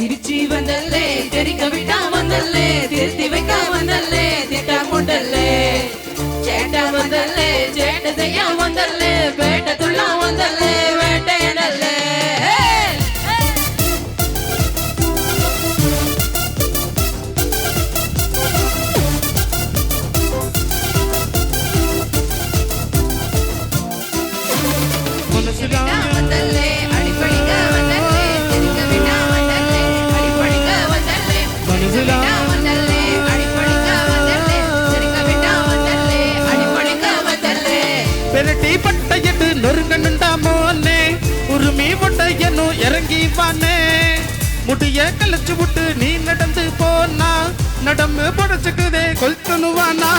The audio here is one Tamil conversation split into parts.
திருச்சி வந்தல்லே தெரிக்க விட்டா வந்தல்லே திருத்தி வைக்க வந்தல்லே திட்டம் கொண்டல்லே சேட்டா வந்தல்லே சேட்ட செய்ய வந்தல்லே பேட்ட துள்ளா வந்தல்லே வேட்டையனல்லே வந்தல்லே அடிப்படிக்க வந்தல்லே தெரிக்க விட்டா வந்தல்லே அடிப்படிக்க வந்தல்லே வந்தல்லே அடிப்படிக்க வந்தல்லே தெரிக்க விட்டா வந்தல்லே அடிப்படிக்க வந்தல்லே பெரட்டி பட்டையிட்டு நொறுங்கணுண்டா மோனே உரிமை பட்டையனும் இறங்கி வானே முடிய கழிச்சு விட்டு நீ நடந்து போனா நடம்பு படைச்சுக்குதே கொல்கணுவானா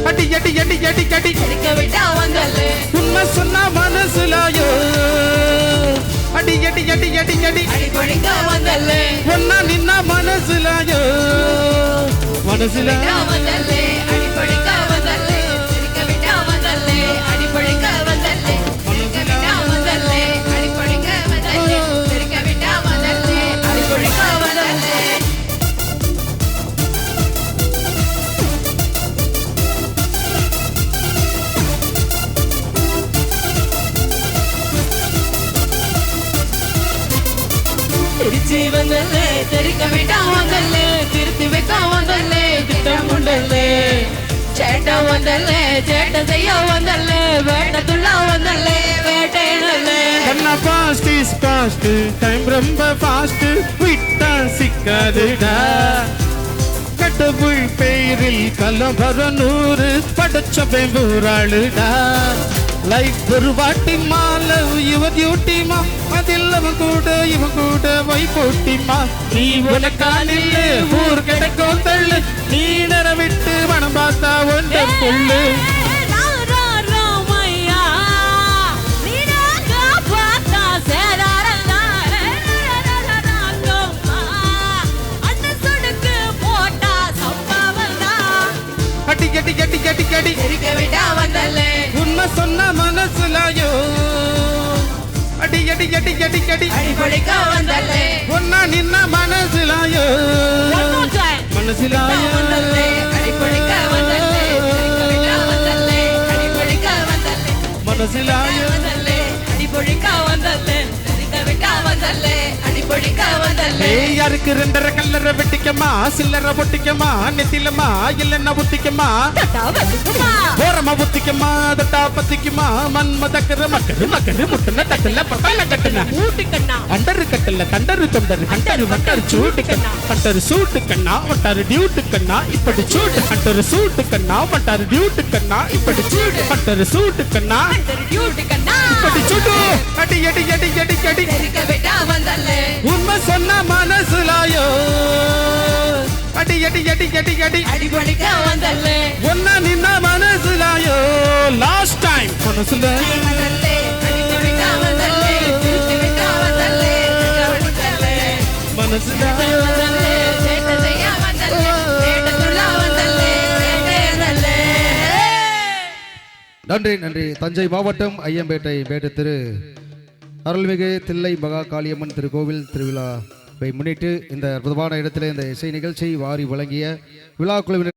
அடி அடி அடி அடி அடி தெரிக்க விட்டா வந்தல்லே உண்மை சொன்னா மனசுலாயோ அடி அடி அடி அடி அடி அடிப்படிக்க வந்தல்லே ஒன்னா நின்னா மனசுலாயோ மனசுலா வந்தல்லே அடிப்படிக்க வந்தல்லே தெரிக்க விட்டா வந்தல்லே அடிப்படிக்க வந்தல்லே தெரிக்க விட்டா வந்தல்லே அடிப்படிக்க வந்தல்லே தெரிக்க விட்டா வந்தல்லே அடிப்படிக்க வந்தல்லே திருச்சி வந்தல்லே தெரிக்க விட்டா வந்தல்லே திருத்தி வைக்க வந்தல்லே திட்டம் கொண்டல்லே சேட்டா வந்தல்லே சேட்ட செய்ய வந்தல்லே வேட்ட துள்ளா வந்தல்லே வேட்டையனல்லே கண்ணா பாஸ்ட் இஸ் பாஸ்ட் டைம் ரொம்ப ஃபாஸ்ட் விட்டா சிக்காதுடா கடவுள் பெயரில் கலவரம் 100 படைச்சவை ஊராளுடா லைஃப் ஒரு வாட்டி மாலை இவ டியூட்டிமா அதில் அவன் கூட வை போட்டிமா நீ உனக்கானில் ஊர் கிடைக்கும் தள்ளு நீ நர விட்டு மனம் பார்த்தா ஒன்று கொள்ளு அடி அடி அடி அடி அடி தெரிக்க விட்டா வந்தல்லே உண்மை சொன்ன மனசுலாயோ அடி அடி அடி அடி அடி அடிப்படிக்க வந்தல்லே ஒன்னா நின்ன மனசுலாயோ மனசுலாயோ வந்தல்லே அடிப்படிக்க வந்தல்லே தெரிக்க விட்டா வந்தல்லே அடிப்படிக்க வந்தல்லே மனசுலாயோ வந்தல்லே அடிப்படிக்க வந்தல்லே தெரிக்க விட்டா வந்தல்லே அடிப்படிக்க வந்தல்லே யாருக்கு 2 கல்லற வெட்டிக்கமா சில்லற பொட்டிக்கமா நெத்திலமா இல்லன்னா புத்திக்கமா ஓரமா புத்திக்கமா தட்டா பத்திக்குமா மன்மதக்கர மக்கரு மக்கரு முட்டுன தட்டல பட்டல கட்டுன அண்டரு கட்டல தண்டரு தொண்டரு அண்டரு வட்டரு சூட்டு கண்ணா பட்டரு சூட்டு கண்ணா வட்டாரு டியூட்டு கண்ணா இப்படி சூட்டு அண்டரு சூட்டு கண்ணா வட்டாரு டியூட்டு கண்ணா இப்படி சூட்டு பட்டரு சூட்டு கண்ணா இப்படி சூட்டு அடி அடி அடி அடி அடி தெரிக்க விட்டா வந்தல்லே உண்மை சொன்ன மனசுலாயோ அடி அடி அடி அடி அடி அடிப்படிக்க வந்தல்லே ஒன்னா நின்ன மனசுலாயோ லாஸ்ட் டைம் மனசுல வந்தல்லே அடிக்க விட்டா வந்தல்லே திருத்தி விட்டா வந்தல்லே வந்தல்லே மனசுலாயோ வந்தல்லே சேட்ட செய்ய வந்தல்லே சேட்ட துள்ளா வந்தல்லே வேட்டையனல்லே நன்றி நன்றி. தஞ்சை மாவட்டம் ஐயம்பேட்டை பேட்டு திரு அருள்மிகு தில்லை மகா காளியம்மன் திருக்கோவில் திருவிழாவை முன்னிட்டு இந்த அற்புதமான இடத்திலே இந்த இசை நிகழ்ச்சியை வாரி வழங்கிய விழா குழுவினர்